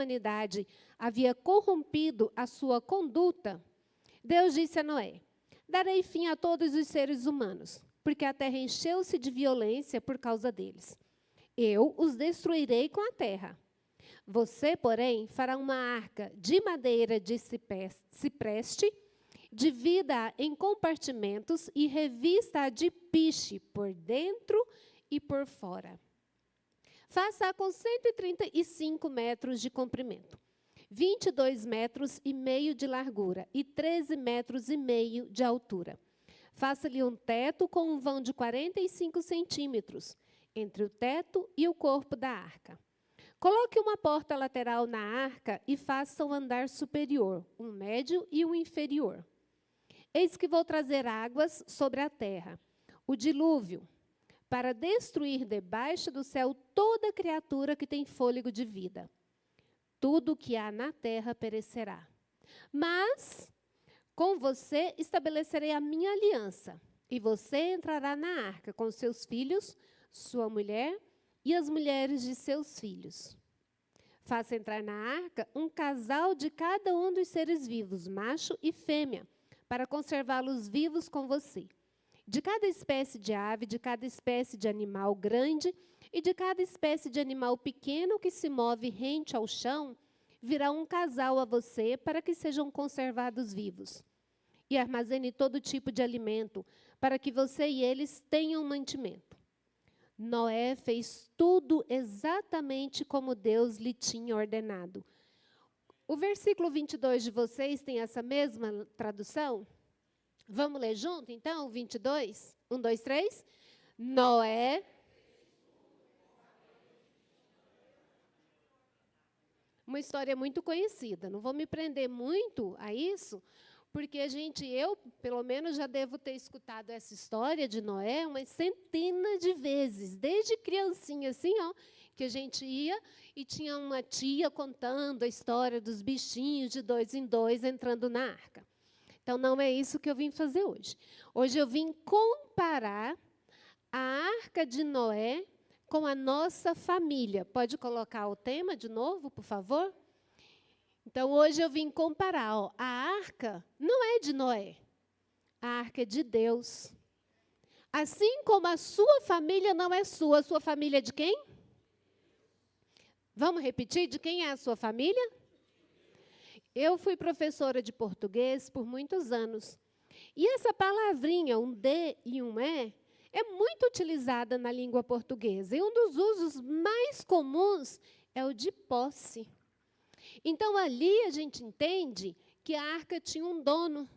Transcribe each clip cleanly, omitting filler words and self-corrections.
humanidade havia corrompido a sua conduta, Deus disse a Noé: darei fim a todos os seres humanos, porque a terra encheu-se de violência por causa deles. Eu os destruirei com a terra. Você, porém, fará uma arca de madeira de cipreste, divida-a em compartimentos e revista-a de piche por dentro e por fora. Faça-a com 135 metros de comprimento, 22 metros e meio de largura e 13 metros e meio de altura. Faça-lhe um teto com um vão de 45 centímetros entre o teto e o corpo da arca. Coloque uma porta lateral na arca e faça um andar superior, um médio e um inferior. Eis que vou trazer águas sobre a terra, o dilúvio, para destruir debaixo do céu toda criatura que tem fôlego de vida. Tudo o que há na terra perecerá. Mas com você estabelecerei a minha aliança, e você entrará na arca com seus filhos, sua mulher e as mulheres de seus filhos. Faça entrar na arca um casal de cada um dos seres vivos, macho e fêmea, para conservá-los vivos com você. De cada espécie de ave, de cada espécie de animal grande e de cada espécie de animal pequeno que se move rente ao chão, virá um casal a você para que sejam conservados vivos. E armazene todo tipo de alimento, para que você e eles tenham mantimento. Noé fez tudo exatamente como Deus lhe tinha ordenado. O versículo 22 de vocês tem essa mesma tradução? Vamos ler junto, então, 22? 1, 2, 3. Noé. Uma história muito conhecida. Não vou me prender muito a isso, porque eu, pelo menos, já devo ter escutado essa história de Noé umas centenas de vezes, desde criancinha, assim, ó, que a gente ia e tinha uma tia contando a história dos bichinhos de 2 em 2 entrando na arca. Então, não é isso que eu vim fazer hoje. Hoje eu vim comparar a arca de Noé com a nossa família. Pode colocar o tema de novo, por favor? Então, hoje eu vim comparar. Ó, a arca não é de Noé. A arca é de Deus. Assim como a sua família não é sua. A sua família é de quem? Vamos repetir? De quem é a sua família? Eu fui professora de português por muitos anos. E essa palavrinha, um D e um E, é muito utilizada na língua portuguesa. E um dos usos mais comuns é o de posse. Então, ali a gente entende que a arca tinha um dono.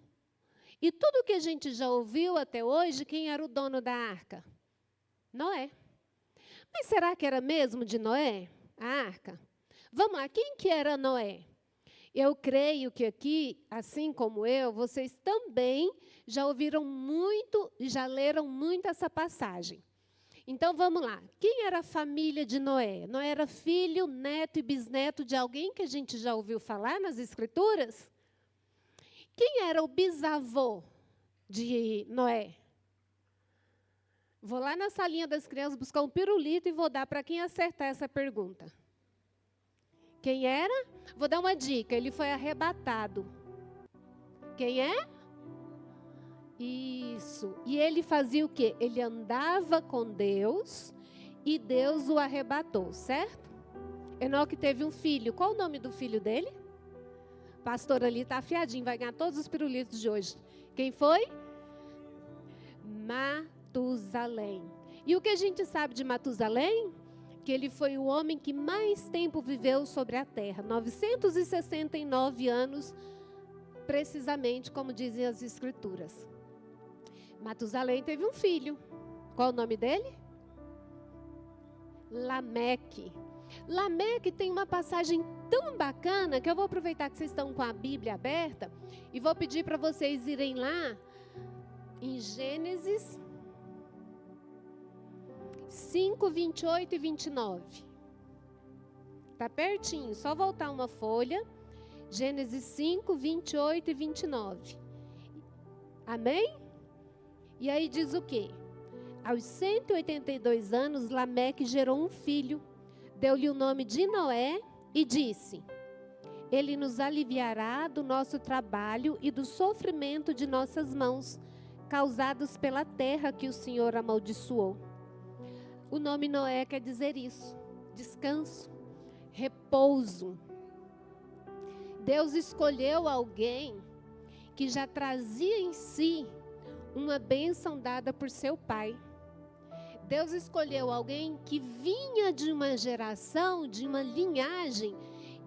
E tudo que a gente já ouviu até hoje, quem era o dono da arca? Noé. Mas será que era mesmo de Noé, a arca? Vamos lá, quem que era Noé? Eu creio que aqui, assim como eu, vocês também já ouviram muito, já leram muito essa passagem. Então, vamos lá. Quem era a família de Noé? Noé era filho, neto e bisneto de alguém que a gente já ouviu falar nas Escrituras? Quem era o bisavô de Noé? Vou lá na salinha das crianças buscar um pirulito e vou dar para quem acertar essa pergunta. Quem era? Vou dar uma dica. Ele foi arrebatado. Quem é? Isso. E ele fazia o quê? Ele andava com Deus e Deus o arrebatou, certo? Enoque teve um filho. Qual o nome do filho dele? O pastor ali está afiadinho, vai ganhar todos os pirulitos de hoje. Quem foi? Matusalém. E o que a gente sabe de Matusalém? Que ele foi o homem que mais tempo viveu sobre a terra. 969 anos, precisamente como dizem as Escrituras. Matusalém teve um filho. Qual o nome dele? Lameque. Lameque tem uma passagem tão bacana que eu vou aproveitar que vocês estão com a Bíblia aberta e vou pedir para vocês irem lá em Gênesis 5, 28 e 29. Está pertinho, só voltar uma folha. Gênesis 5, 28 e 29. Amém? E aí diz o quê? Aos 182 anos, Lameque gerou um filho. Deu-lhe o nome de Noé e disse: Ele nos aliviará do nosso trabalho e do sofrimento de nossas mãos, causados pela terra que o Senhor amaldiçoou. O nome Noé quer dizer isso: descanso, repouso. Deus escolheu alguém que já trazia em si uma bênção dada por seu pai. Deus escolheu alguém que vinha de uma geração, de uma linhagem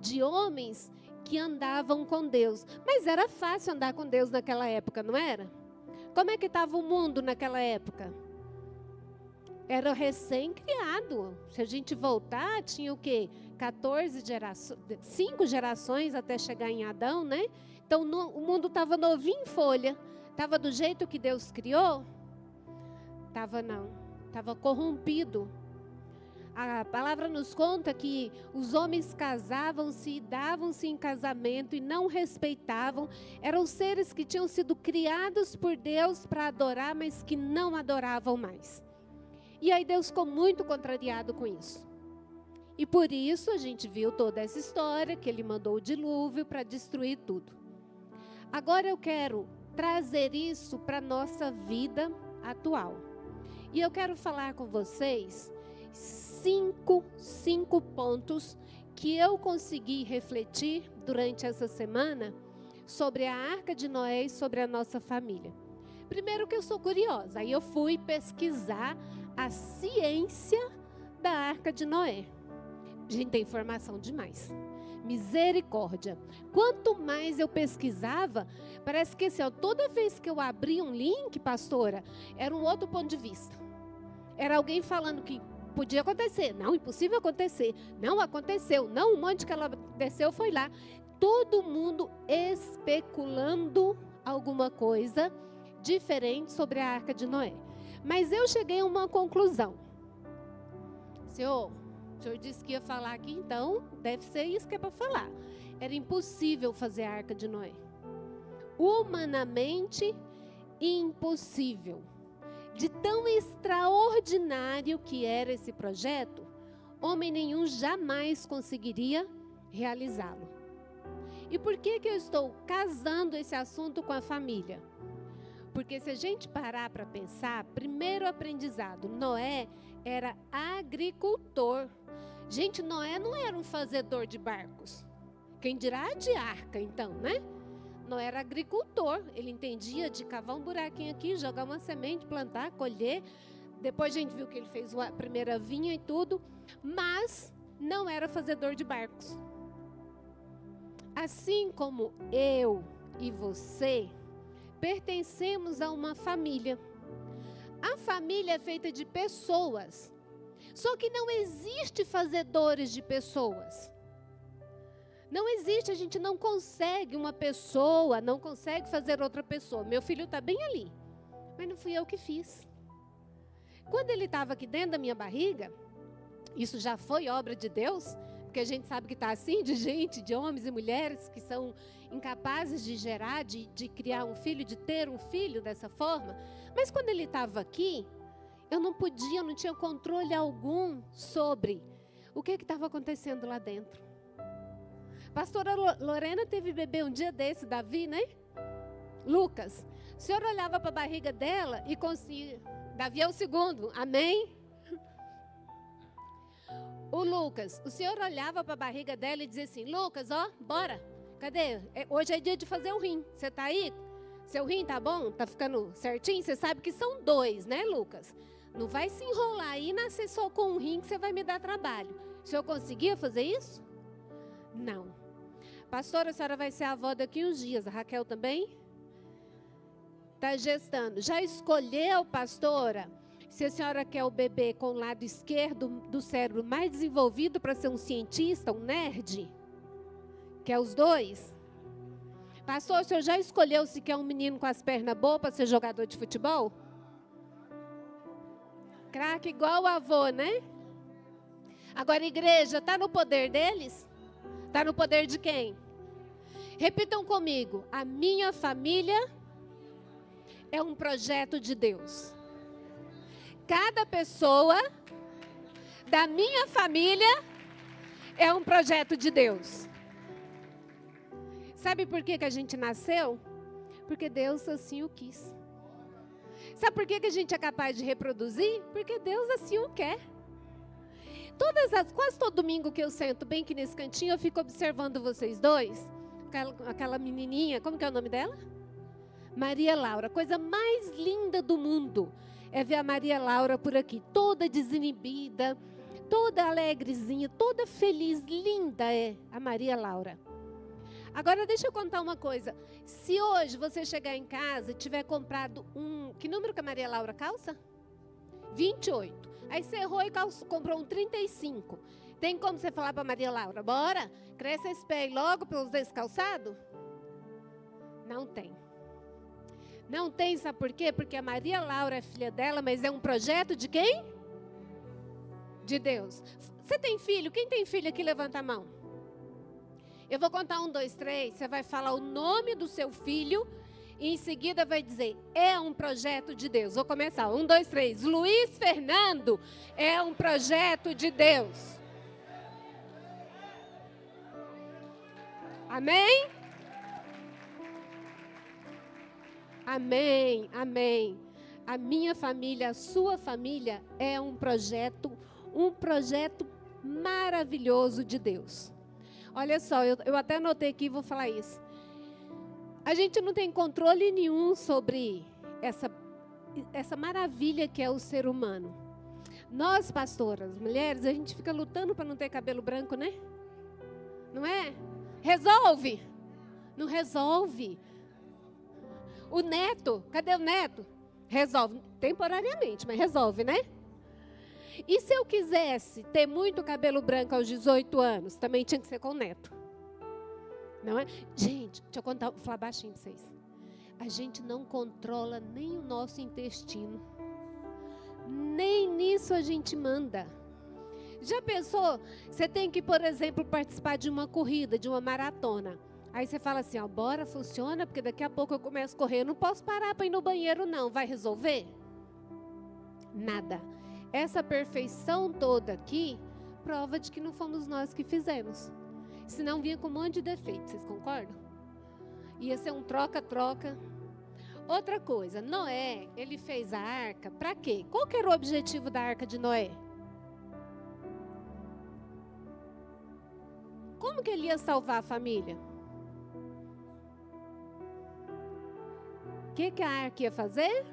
de homens que andavam com Deus. Mas era fácil andar com Deus naquela época, não era? Como é que estava o mundo naquela época? Era recém-criado. Se a gente voltar, tinha o quê? 5 gerações até chegar em Adão, né? Então o mundo estava novinho em folha. Estava do jeito que Deus criou? Estava não. Estava corrompido. A palavra nos conta que os homens casavam-se e davam-se em casamento e não respeitavam. Eram seres que tinham sido criados por Deus para adorar, mas que não adoravam mais. E aí Deus ficou muito contrariado com isso. E por isso a gente viu toda essa história, que ele mandou o dilúvio para destruir tudo. Agora eu quero trazer isso para a nossa vida atual. E eu quero falar com vocês cinco pontos que eu consegui refletir durante essa semana sobre a Arca de Noé e sobre a nossa família. Primeiro que eu sou curiosa, aí eu fui pesquisar a ciência da Arca de Noé. A gente tem informação demais. Misericórdia. Quanto mais eu pesquisava, parece que assim, toda vez que eu abria um link, pastora, era um outro ponto de vista. Era alguém falando que podia acontecer. Não, impossível acontecer. Não aconteceu. Não, um monte que ela desceu foi lá. Todo mundo especulando alguma coisa diferente sobre a Arca de Noé. Mas eu cheguei a uma conclusão. O senhor disse que ia falar aqui, então deve ser isso que é para falar. Era impossível fazer a Arca de Noé. Humanamente impossível. De tão extraordinário que era esse projeto, homem nenhum jamais conseguiria realizá-lo. E por que eu estou casando esse assunto com a família? Porque se a gente parar para pensar, primeiro aprendizado, Noé era agricultor. Gente, Noé não era um fazedor de barcos. Quem dirá de arca, então, né? Noé era agricultor. Ele entendia de cavar um buraquinho aqui, jogar uma semente, plantar, colher. Depois a gente viu que ele fez a primeira vinha e tudo. Mas não era fazedor de barcos. Assim como eu e você pertencemos a uma família. A família é feita de pessoas. Só que não existe fazedores de pessoas. Não existe, a gente não consegue uma pessoa, não consegue fazer outra pessoa. Meu filho está bem ali, mas não fui eu que fiz. Quando ele estava aqui dentro da minha barriga, isso já foi obra de Deus, porque a gente sabe que está assim, de gente, de homens e mulheres que são incapazes de gerar, de criar um filho, de ter um filho dessa forma. Mas quando ele estava aqui, eu não tinha controle algum sobre o que estava acontecendo lá dentro. Pastora Lorena teve bebê um dia desse, Davi, né? Lucas. O senhor olhava para a barriga dela e conseguia. Davi é o segundo, amém? O Lucas, o senhor olhava para a barriga dela e dizia assim: Lucas, ó, bora. Cadê? Hoje é dia de fazer o rim. Você está aí? Seu rim tá bom? Tá ficando certinho? Você sabe que são 2, né, Lucas? Não vai se enrolar aí e nascer só com um rim que você vai me dar trabalho. O senhor conseguia fazer isso? Não. Pastora, a senhora vai ser avó daqui uns dias. A Raquel também? Está gestando. Já escolheu, pastora, se a senhora quer o bebê com o lado esquerdo do cérebro mais desenvolvido para ser um cientista, um nerd? Quer os 2? Pastor, o senhor já escolheu se quer um menino com as pernas boas para ser jogador de futebol? Craque igual o avô, né? Agora, igreja, está no poder deles? Está no poder de quem? Repitam comigo. A minha família é um projeto de Deus. Cada pessoa da minha família é um projeto de Deus. Sabe por que a gente nasceu? Porque Deus assim o quis. Sabe por que a gente é capaz de reproduzir? Porque Deus assim o quer. Quase todo domingo que eu sento bem aqui nesse cantinho, eu fico observando vocês dois. Aquela menininha, como que é o nome dela? Maria Laura. A coisa mais linda do mundo é ver a Maria Laura por aqui, toda desinibida, toda alegrezinha, toda feliz, linda é a Maria Laura. Agora deixa eu contar uma coisa. Se hoje você chegar em casa e tiver comprado que número que a Maria Laura calça? 28. Aí você errou e comprou um 35. Tem como você falar para Maria Laura, bora, cresce esse pé aí logo para usar esse calçado? Não tem. Não tem, sabe por quê? Porque a Maria Laura é filha dela, mas é um projeto de quem? De Deus. Você tem filho? Quem tem filho aqui, levanta a mão. Eu vou contar 1, 2, 3, você vai falar o nome do seu filho e em seguida vai dizer, é um projeto de Deus. Vou começar, 1, 2, 3. Luiz Fernando é um projeto de Deus. Amém? Amém, amém. A minha família, a sua família é um projeto maravilhoso de Deus. Olha só, eu até anotei aqui e vou falar isso. A gente não tem controle nenhum sobre essa maravilha que é o ser humano. Nós, pastoras, mulheres, a gente fica lutando para não ter cabelo branco, né? Não é? Resolve? Não resolve. O neto, cadê o neto? Resolve, temporariamente, mas resolve, né? E se eu quisesse ter muito cabelo branco aos 18 anos, também tinha que ser com o neto. Não é? Gente, deixa eu contar, vou falar baixinho para vocês. A gente não controla nem o nosso intestino. Nem nisso a gente manda. Já pensou? Você tem que, por exemplo, participar de uma corrida, de uma maratona. Aí você fala assim, ó, bora, funciona, porque daqui a pouco eu começo a correr. Eu não posso parar para ir no banheiro, não. Vai resolver? Nada. Essa perfeição toda aqui, prova de que não fomos nós que fizemos. Senão vinha com um monte de defeito, vocês concordam? Ia ser um troca-troca. Outra coisa, Noé, ele fez a arca, para quê? Qual que era o objetivo da arca de Noé? Como que ele ia salvar a família? O que a arca ia fazer?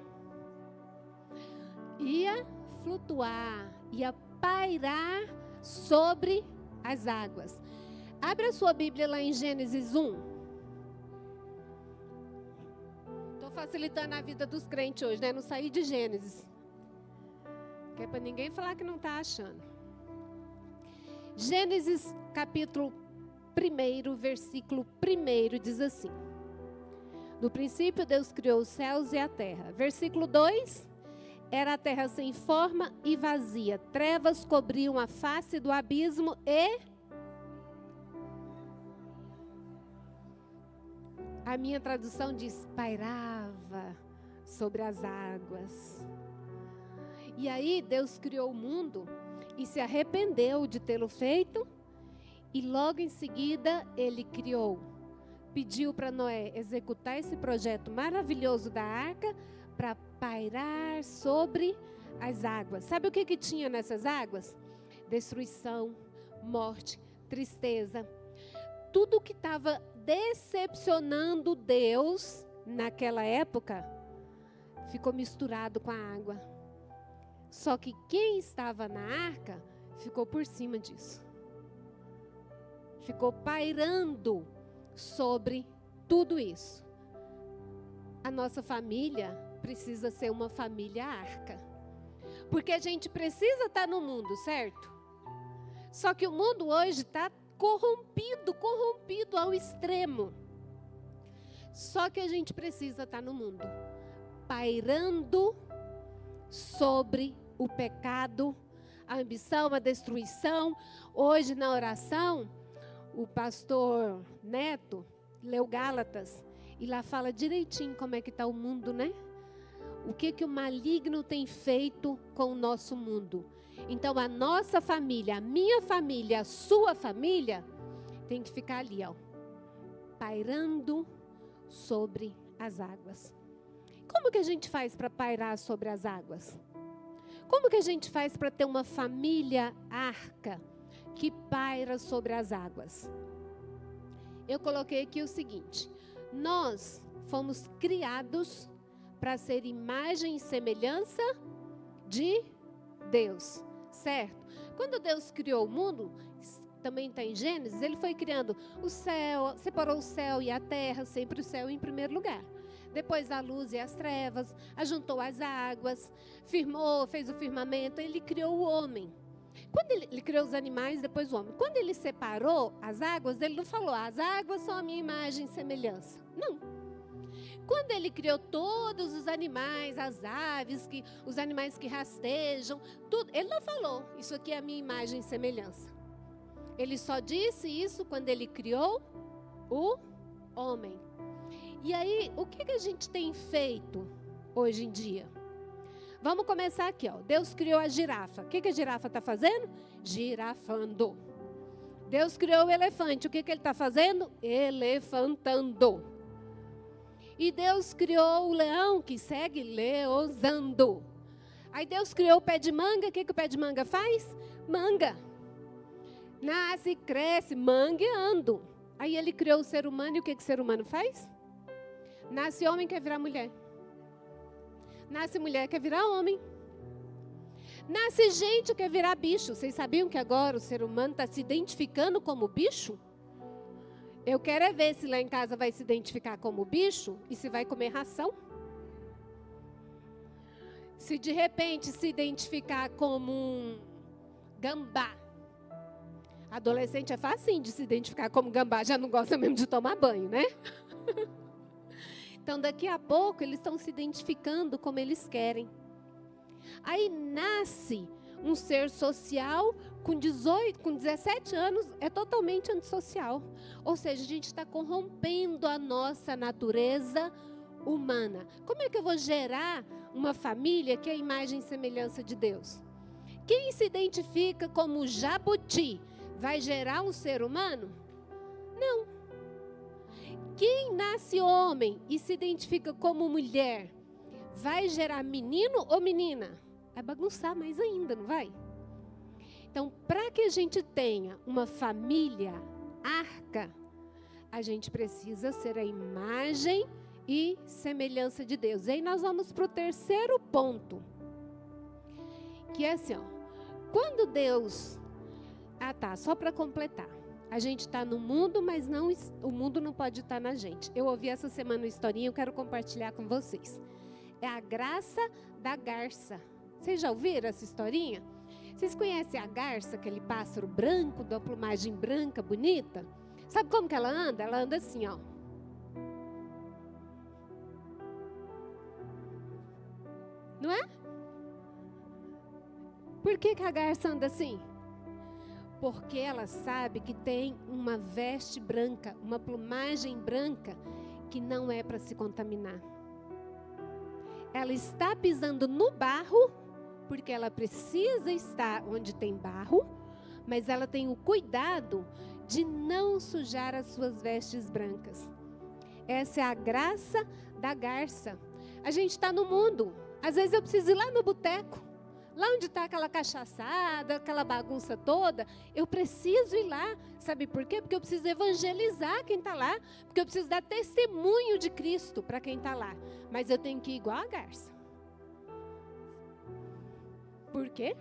Ia flutuar, ia pairar sobre as águas. Abre a sua Bíblia lá em Gênesis 1. Estou facilitando a vida dos crentes hoje, né? Não sair de Gênesis. Que é para ninguém falar que não está achando. Gênesis capítulo 1, versículo 1 diz assim. No princípio Deus criou os céus e a terra. Versículo 2. Era a terra sem forma e vazia. Trevas cobriam a face do abismo e... A minha tradução diz, pairava sobre as águas. E aí Deus criou o mundo e se arrependeu de tê-lo feito. E logo em seguida ele pediu para Noé executar esse projeto maravilhoso da arca para pairar sobre as águas. Sabe o que tinha nessas águas? Destruição, morte, tristeza. Tudo que estava decepcionando Deus naquela época ficou misturado com a água. Só que quem estava na arca ficou por cima disso. Ficou pairando sobre tudo isso. A nossa família precisa ser uma família arca. Porque a gente precisa estar no mundo, certo? Só que o mundo hoje está corrompido ao extremo. Só que a gente precisa estar no mundo, pairando sobre o pecado, a ambição, a destruição. Hoje na oração, o pastor Neto leu Gálatas e lá fala direitinho como é que está o mundo, né? o que o maligno tem feito com o nosso mundo. Então, a nossa família, a minha família, a sua família, tem que ficar ali, ó, pairando sobre as águas. Como que a gente faz para pairar sobre as águas? Como que a gente faz para ter uma família arca que paira sobre as águas? Eu coloquei aqui o seguinte: nós fomos criados para ser imagem e semelhança de Deus, certo? Quando Deus criou o mundo, também está em Gênesis, ele foi criando o céu, separou o céu e a terra, sempre o céu em primeiro lugar. Depois a luz e as trevas, ajuntou as águas, firmou, fez o firmamento, ele criou o homem. Quando ele criou os animais, depois o homem. Quando ele separou as águas, ele não falou, as águas são a minha imagem e semelhança. Não. Quando ele criou todos os animais, as aves, os animais que rastejam, tudo, ele não falou, isso aqui é a minha imagem e semelhança. Ele só disse isso quando ele criou o homem. E aí, o que a gente tem feito hoje em dia? Vamos começar aqui, ó. Deus criou a girafa. O que a girafa está fazendo? Girafando. Deus criou o elefante. O que ele está fazendo? Elefantando. E Deus criou o leão, que segue leosando. Aí Deus criou o pé de manga. O que o pé de manga faz? Manga. Nasce, cresce, mangueando. Aí ele criou o ser humano. E o que o ser humano faz? Nasce homem, quer virar mulher. Nasce mulher, quer virar homem. Nasce gente, quer virar bicho. Vocês sabiam que agora o ser humano está se identificando como bicho? Eu quero é ver se lá em casa vai se identificar como bicho e se vai comer ração. Se de repente se identificar como um gambá. Adolescente é facinho de se identificar como gambá, já não gosta mesmo de tomar banho, né? Então, daqui a pouco, eles estão se identificando como eles querem. Aí nasce um ser social com 17 anos, é totalmente antissocial. Ou seja, a gente está corrompendo a nossa natureza humana. Como é que eu vou gerar uma família que é a imagem e semelhança de Deus? Quem se identifica como jabuti vai gerar um ser humano? Não. Quem nasce homem e se identifica como mulher, vai gerar menino ou menina? Vai bagunçar mais ainda, não vai? Então, para que a gente tenha uma família arca, a gente precisa ser a imagem e semelhança de Deus. E aí nós vamos para o terceiro ponto, que é assim, ó. Quando Deus... só para completar. A gente está no mundo, mas o mundo não pode estar na gente. Eu ouvi essa semana uma historinha, eu quero compartilhar com vocês. É a graça da garça. Vocês já ouviram essa historinha? Vocês conhecem a garça, aquele pássaro branco, da plumagem branca, bonita? Sabe como que ela anda? Ela anda assim, ó. Não é? Por que a garça anda assim? Porque ela sabe que tem uma veste branca, uma plumagem branca, que não é para se contaminar. Ela está pisando no barro, porque ela precisa estar onde tem barro, mas ela tem o cuidado de não sujar as suas vestes brancas. Essa é a graça da garça. A gente está no mundo. Às vezes eu preciso ir lá no boteco. Lá onde está aquela cachaçada, aquela bagunça toda, eu preciso ir lá. Sabe por quê? Porque eu preciso evangelizar quem está lá. Porque eu preciso dar testemunho de Cristo para quem está lá. Mas eu tenho que ir igual a garça. Por quê?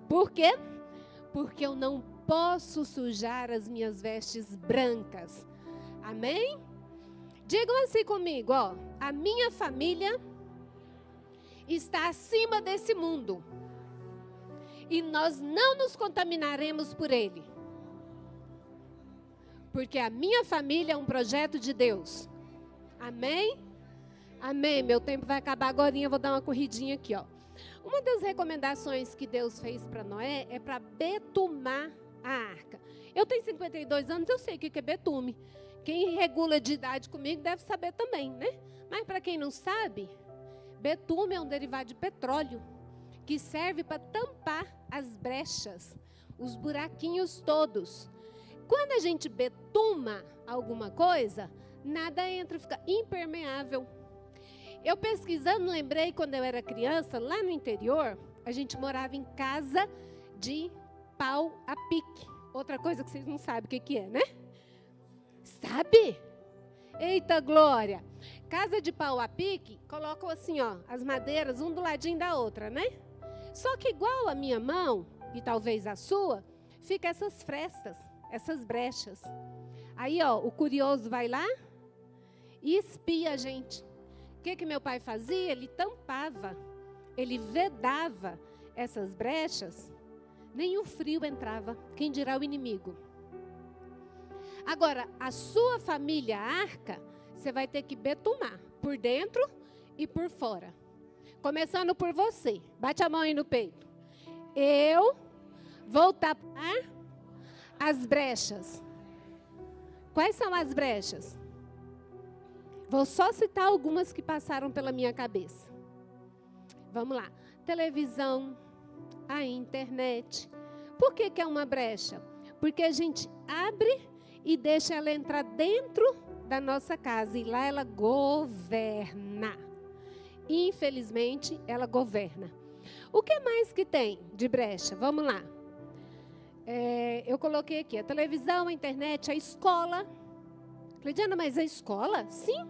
Por quê? Porque eu não posso sujar as minhas vestes brancas. Amém? Digam assim comigo, ó. A minha família está acima desse mundo. E nós não nos contaminaremos por ele. Porque a minha família é um projeto de Deus. Amém? Amém. Meu tempo vai acabar agora, eu vou dar uma corridinha aqui, ó. Uma das recomendações que Deus fez para Noé é para betumar a arca. Eu tenho 52 anos, eu sei o que é betume. Quem regula de idade comigo deve saber também, né? Mas para quem não sabe, Betume é um derivado de petróleo que serve para tampar as brechas, os buraquinhos todos. Quando a gente betuma alguma coisa, nada entra, fica impermeável. Eu pesquisando, lembrei quando eu era criança, lá no interior, a gente morava em casa de pau a pique. Outra coisa que vocês não sabem o que é, né? Sabe? Eita glória! Casa de pau a pique, colocam assim, ó, as madeiras, um do ladinho da outra, né? Só que igual a minha mão, e talvez a sua, fica essas frestas, essas brechas. Aí, ó, o curioso vai lá e espia a gente. O que meu pai fazia? Ele tampava, ele vedava essas brechas, nem o frio entrava, quem dirá o inimigo. Agora, a sua família arca, você vai ter que betumar, por dentro e por fora. Começando por você, bate a mão aí no peito. Eu vou tapar as brechas. Quais são as brechas? Vou só citar algumas que passaram pela minha cabeça. Vamos lá. Televisão, a internet. Por que é uma brecha? Porque a gente abre e deixa ela entrar dentro da nossa casa. E lá ela governa. Infelizmente, ela governa. O que mais que tem de brecha? Vamos lá. Eu coloquei aqui a televisão, a internet, a escola. Cleidiana, mas a escola? Sim.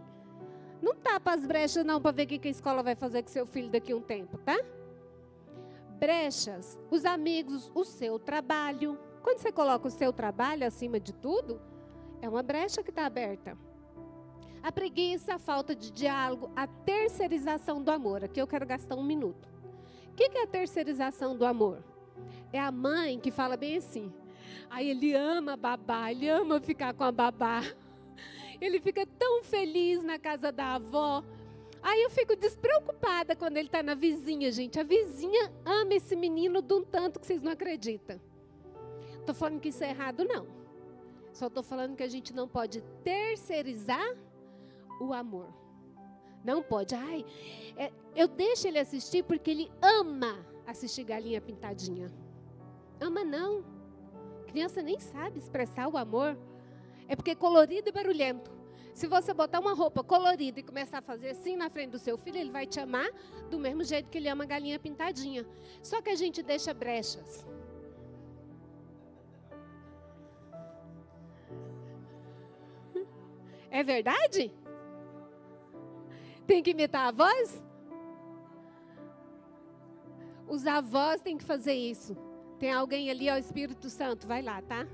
Não tapa as brechas não para ver o que a escola vai fazer com seu filho daqui a um tempo, tá? Brechas, os amigos, o seu trabalho. Quando você coloca o seu trabalho acima de tudo, é uma brecha que está aberta. A preguiça, a falta de diálogo, a terceirização do amor. Aqui eu quero gastar 1 minuto. O que é a terceirização do amor? É a mãe que fala bem assim. Aí ele ama babá, ele ama ficar com a babá. Ele fica tão feliz na casa da avó. Aí eu fico despreocupada quando ele está na vizinha, gente. A vizinha ama esse menino de um tanto que vocês não acreditam. Estou falando que isso é errado, não. Só estou falando que a gente não pode terceirizar o amor. Não pode. Eu deixo ele assistir porque ele ama assistir Galinha Pintadinha. Ama não. Criança nem sabe expressar o amor. É porque é colorido e barulhento. Se você botar uma roupa colorida e começar a fazer assim na frente do seu filho, ele vai te amar do mesmo jeito que ele ama a Galinha Pintadinha. Só que a gente deixa brechas. É verdade? Tem que imitar a voz? Os avós têm que fazer isso. Tem alguém ali, ó, o Espírito Santo, vai lá, tá?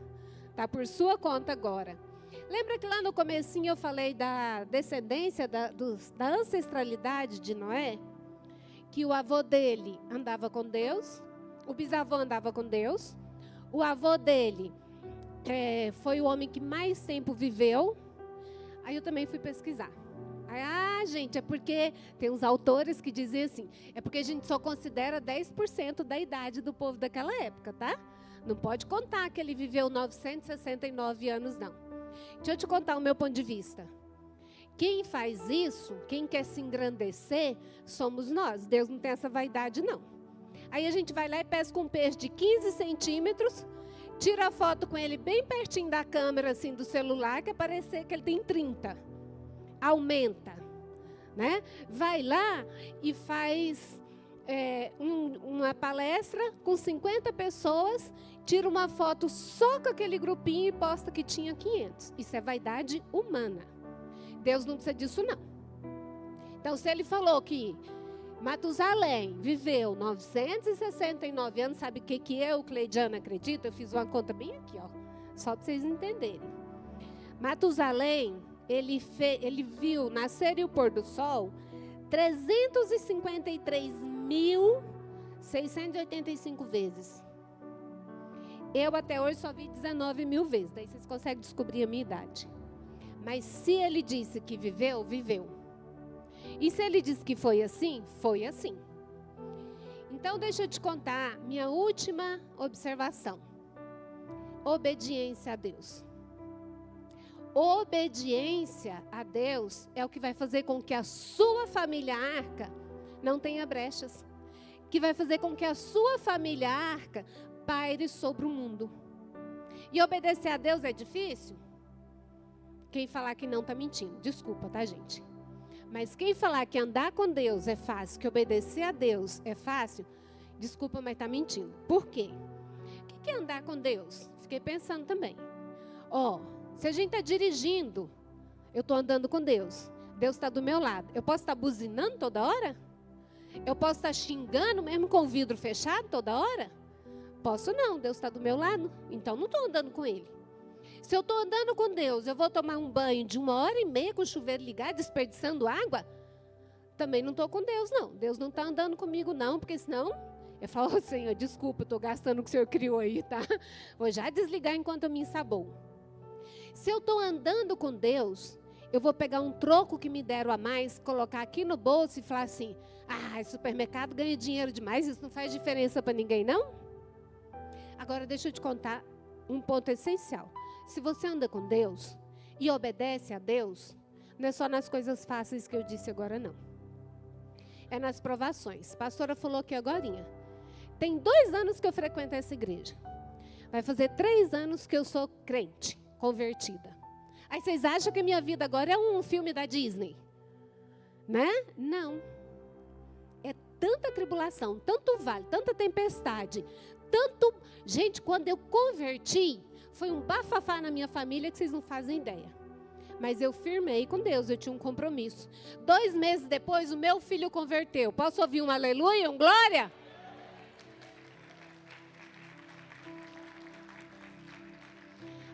Tá por sua conta agora. Lembra que lá no comecinho eu falei da descendência, da ancestralidade de Noé? Que o avô dele andava com Deus, o bisavô andava com Deus, o avô dele foi o homem que mais tempo viveu. Aí eu também fui pesquisar. Gente, é porque tem uns autores que dizem assim, é porque a gente só considera 10% da idade do povo daquela época, tá? Não pode contar que ele viveu 969 anos, não. Deixa eu te contar o meu ponto de vista. Quem faz isso, quem quer se engrandecer, somos nós. Deus não tem essa vaidade, não. Aí a gente vai lá e pesca um peixe de 15 centímetros, tira a foto com ele bem pertinho da câmera, assim, do celular, que parecer que ele tem 30. Aumenta, né? Vai lá e faz uma palestra com 50 pessoas, tira uma foto só com aquele grupinho e posta que tinha 500. Isso é vaidade humana. Deus não precisa disso, não. Então, se ele falou que Matusalém viveu 969 anos, sabe o que eu, Cleidiana, acredito? Eu fiz uma conta bem aqui, ó, só para vocês entenderem. Matusalém, ele viu nascer e o pôr do sol 353.685 vezes. Eu até hoje só vi 19.000 vezes. Daí vocês conseguem descobrir a minha idade. Mas se ele disse que viveu, viveu. E se ele disse que foi assim, foi assim. Então deixa eu te contar minha última observação. Obediência a Deus. Obediência a Deus é o que vai fazer com que a sua família arca não tenha brechas, que vai fazer com que a sua família arca paire sobre o mundo. E obedecer a Deus é difícil? Quem falar que não está mentindo. Desculpa, tá, gente? Mas quem falar que andar com Deus é fácil, que obedecer a Deus é fácil, desculpa, mas está mentindo. Por quê? O que é andar com Deus? Fiquei pensando também. Se a gente está dirigindo, eu estou andando com Deus. Deus está do meu lado. Eu posso estar buzinando toda hora? Eu posso estar xingando mesmo com o vidro fechado toda hora? Posso não, Deus está do meu lado. Então não estou andando com Ele. Se eu estou andando com Deus, eu vou tomar um banho de 1h30 com o chuveiro ligado, desperdiçando água? Também não estou com Deus, não. Deus não está andando comigo, não, porque senão eu falo, Senhor, desculpa, estou gastando o que o Senhor criou aí, tá? Vou já desligar enquanto eu me ensaboo. Se eu estou andando com Deus, eu vou pegar um troco que me deram a mais, colocar aqui no bolso e falar assim, supermercado ganha dinheiro demais, isso não faz diferença para ninguém, não? Agora, deixa eu te contar um ponto essencial. Se você anda com Deus e obedece a Deus, não é só nas coisas fáceis que eu disse agora, não. É nas provações. A pastora falou aqui agorinha. Tem 2 anos que eu frequento essa igreja. Vai fazer 3 anos que eu sou crente, convertida. Aí vocês acham que minha vida agora é um filme da Disney? Né? Não. É tanta tribulação, tanto vale, tanta tempestade, tanto... Gente, quando eu converti, foi um bafafá na minha família que vocês não fazem ideia. Mas eu firmei com Deus, eu tinha um compromisso. 2 meses depois, o meu filho converteu. Posso ouvir um aleluia, um glória?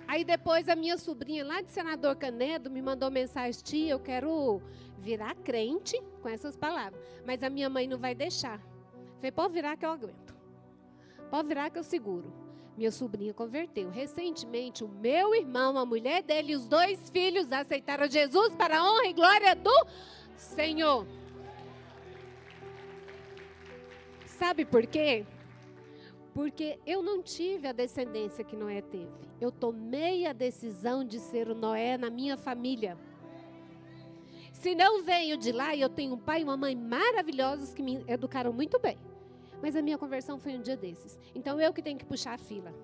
Aí depois a minha sobrinha lá de Senador Canedo me mandou mensagem, tia, eu quero virar crente com essas palavras. Mas a minha mãe não vai deixar. Falei, pode virar que eu aguento. Pode virar que eu seguro. Minha sobrinha converteu. Recentemente, o meu irmão, a mulher dele e os 2 filhos aceitaram Jesus para a honra e glória do Senhor. Sabe por quê? Porque eu não tive a descendência que Noé teve. Eu tomei a decisão de ser o Noé na minha família. Se não venho de lá, e eu tenho um pai e uma mãe maravilhosos que me educaram muito bem. Mas a minha conversão foi um dia desses. Então, eu que tenho que puxar a fila.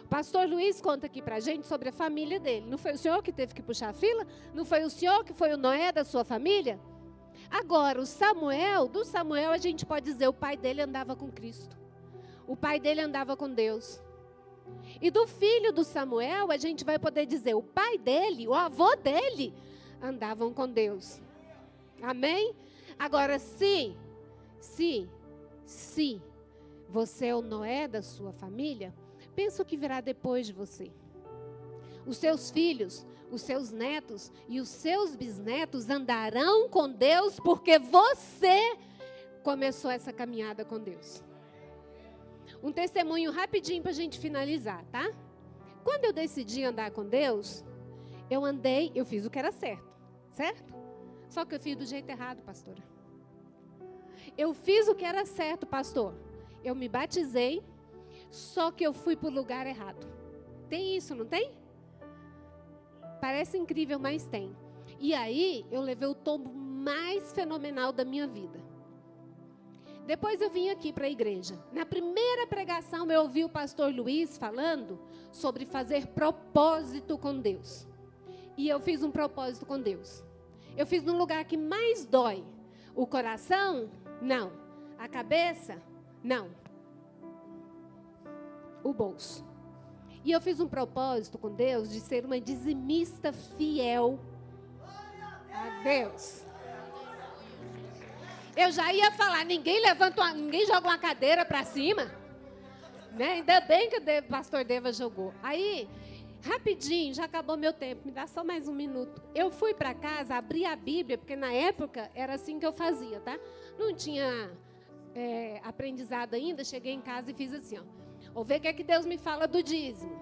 O pastor Luiz conta aqui pra gente sobre a família dele. Não foi o senhor que teve que puxar a fila? Não foi o senhor que foi o Noé da sua família? Agora, do Samuel a gente pode dizer, o pai dele andava com Cristo. O pai dele andava com Deus. E do filho do Samuel, a gente vai poder dizer, o pai dele, o avô dele, andavam com Deus. Amém? Agora, se você é o Noé da sua família, pensa o que virá depois de você. Os seus filhos, os seus netos e os seus bisnetos andarão com Deus porque você começou essa caminhada com Deus. Um testemunho rapidinho para a gente finalizar, tá? Quando eu decidi andar com Deus, eu fiz o que era certo, certo? Só que eu fiz do jeito errado, pastora. Eu fiz o que era certo, pastor. Eu me batizei, só que eu fui para o lugar errado. Tem isso, não tem? Parece incrível, mas tem. E aí, eu levei o tombo mais fenomenal da minha vida. Depois eu vim aqui para a igreja. Na primeira pregação, eu ouvi o pastor Luiz falando sobre fazer propósito com Deus. E eu fiz um propósito com Deus. Eu fiz no lugar que mais dói. O coração? Não. A cabeça? Não. O bolso. E eu fiz um propósito com Deus de ser uma dizimista fiel a Deus. Eu já ia falar, ninguém joga uma cadeira para cima. Né? Ainda bem que o pastor Deva jogou. Aí, rapidinho, já acabou meu tempo. Me dá só mais 1 minuto. Eu fui para casa, abri a Bíblia, porque na época era assim que eu fazia, tá? Não tinha aprendizado ainda. Cheguei em casa e fiz assim, ó. Vou ver o que é que Deus me fala do dízimo.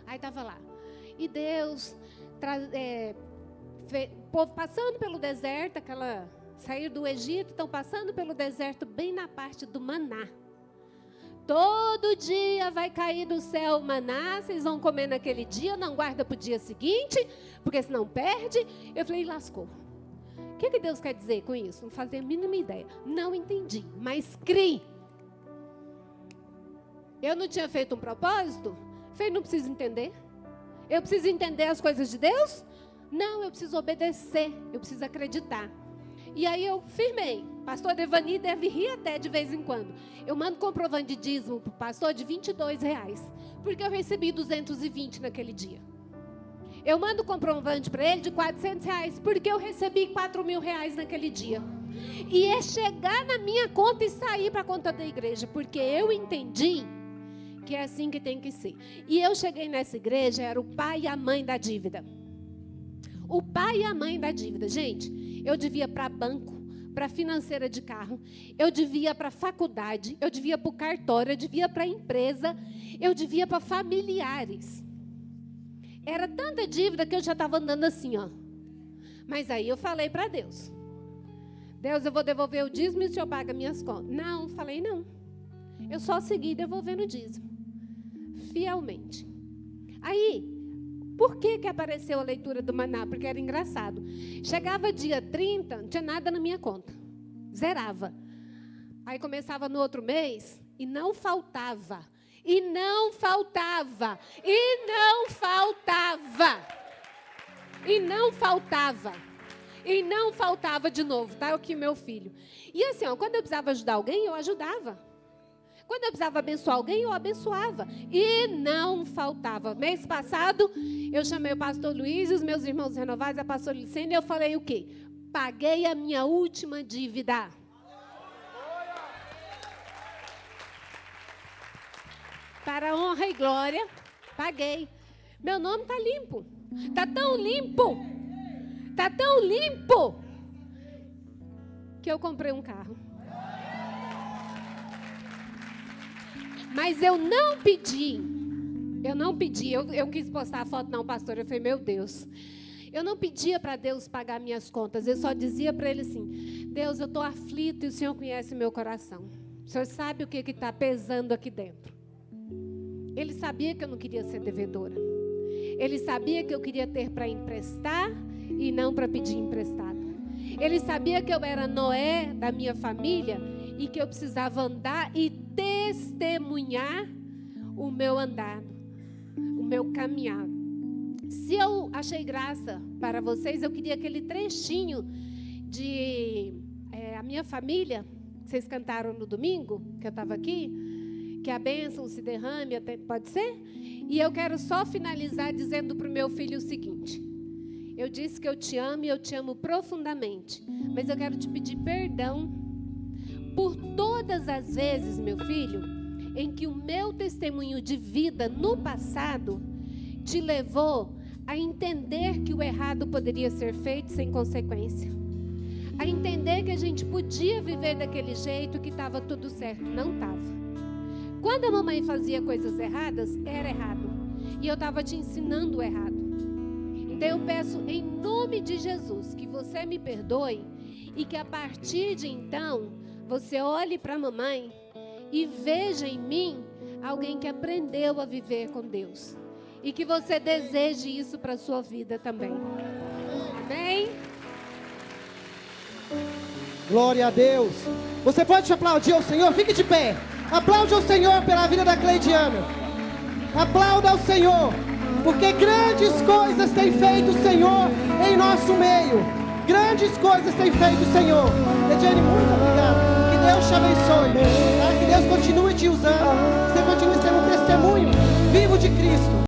Aí estava lá. E Deus, povo passando pelo deserto, saíram do Egito, estão passando pelo deserto bem na parte do maná. Todo dia vai cair do céu o maná, vocês vão comer naquele dia, não guarda para o dia seguinte, porque senão perde. Eu falei, lascou. que Deus quer dizer com isso? Não fazia a mínima ideia. Não entendi, mas criei. Eu não tinha feito um propósito? Falei, não preciso entender. Eu preciso entender as coisas de Deus? Não, eu preciso obedecer, eu preciso acreditar. E aí eu firmei. Pastor Devani deve rir até de vez em quando. Eu mando comprovante de dízimo para o pastor de R$22, porque eu recebi 220 naquele dia. Eu mando comprovante para ele de R$400, porque eu recebi R$4.000 naquele dia. E é chegar na minha conta e sair para a conta da igreja, porque eu entendi que é assim que tem que ser. E eu cheguei nessa igreja, era o pai e a mãe da dívida. O pai e a mãe da dívida. Gente, eu devia para banco, para financeira de carro, eu devia para faculdade, eu devia para o cartório, eu devia para empresa, eu devia para familiares. Era tanta dívida que eu já estava andando assim, ó. Mas aí eu falei para Deus. Deus, eu vou devolver o dízimo e o Senhor paga minhas contas. Não, falei não. Eu só segui devolvendo o dízimo. Fielmente. Aí, por que apareceu a leitura do maná? Porque era engraçado. Chegava dia 30, não tinha nada na minha conta. Zerava. Aí começava no outro mês e não faltava. E não faltava. E não faltava. E não faltava. E não faltava de novo. Tá aqui meu filho. E assim, ó, quando eu precisava ajudar alguém, eu ajudava. Quando eu precisava abençoar alguém, eu abençoava. E não faltava. Mês passado, eu chamei o pastor Luiz e os meus irmãos renovados, a pastora Licene, e eu falei o quê? Paguei a minha última dívida. Para a honra e glória, paguei. Meu nome está limpo. Está tão limpo. Está tão limpo. Que eu comprei um carro. Mas eu não pedi. Eu quis postar a foto, não, pastor. Eu falei, meu Deus. Eu não pedia para Deus pagar minhas contas. Eu só dizia para ele assim, Deus, eu estou aflito e o Senhor conhece meu coração. O Senhor sabe o que está pesando aqui dentro. Ele sabia que eu não queria ser devedora. Ele sabia que eu queria ter para emprestar e não para pedir emprestado. Ele sabia que eu era Noé da minha família e que eu precisava andar e testemunhar o meu andar, o meu caminhar. Se eu achei graça para vocês, eu queria aquele trechinho de a minha família, que vocês cantaram no domingo, que eu estava aqui, que a bênção se derrame, pode ser? E eu quero só finalizar dizendo para o meu filho o seguinte: eu disse que eu te amo e eu te amo profundamente, mas eu quero te pedir perdão por todas as vezes, meu filho, em que o meu testemunho de vida no passado te levou a entender que o errado poderia ser feito sem consequência. A entender que a gente podia viver daquele jeito, que estava tudo certo. Não estava. Quando a mamãe fazia coisas erradas, era errado. E eu estava te ensinando o errado. Então eu peço em nome de Jesus que você me perdoe e que a partir de então você olhe para a mamãe e veja em mim alguém que aprendeu a viver com Deus. E que você deseje isso para a sua vida também. Amém? Glória a Deus. Você pode aplaudir ao Senhor? Fique de pé. Aplaude ao Senhor pela vida da Cleidiana. Aplauda ao Senhor, porque grandes coisas tem feito o Senhor em nosso meio. Grandes coisas tem feito o Senhor. Cleidiane, muito obrigado. Que Deus te abençoe. Que Deus continue te usando. Você continue sendo um testemunho vivo de Cristo.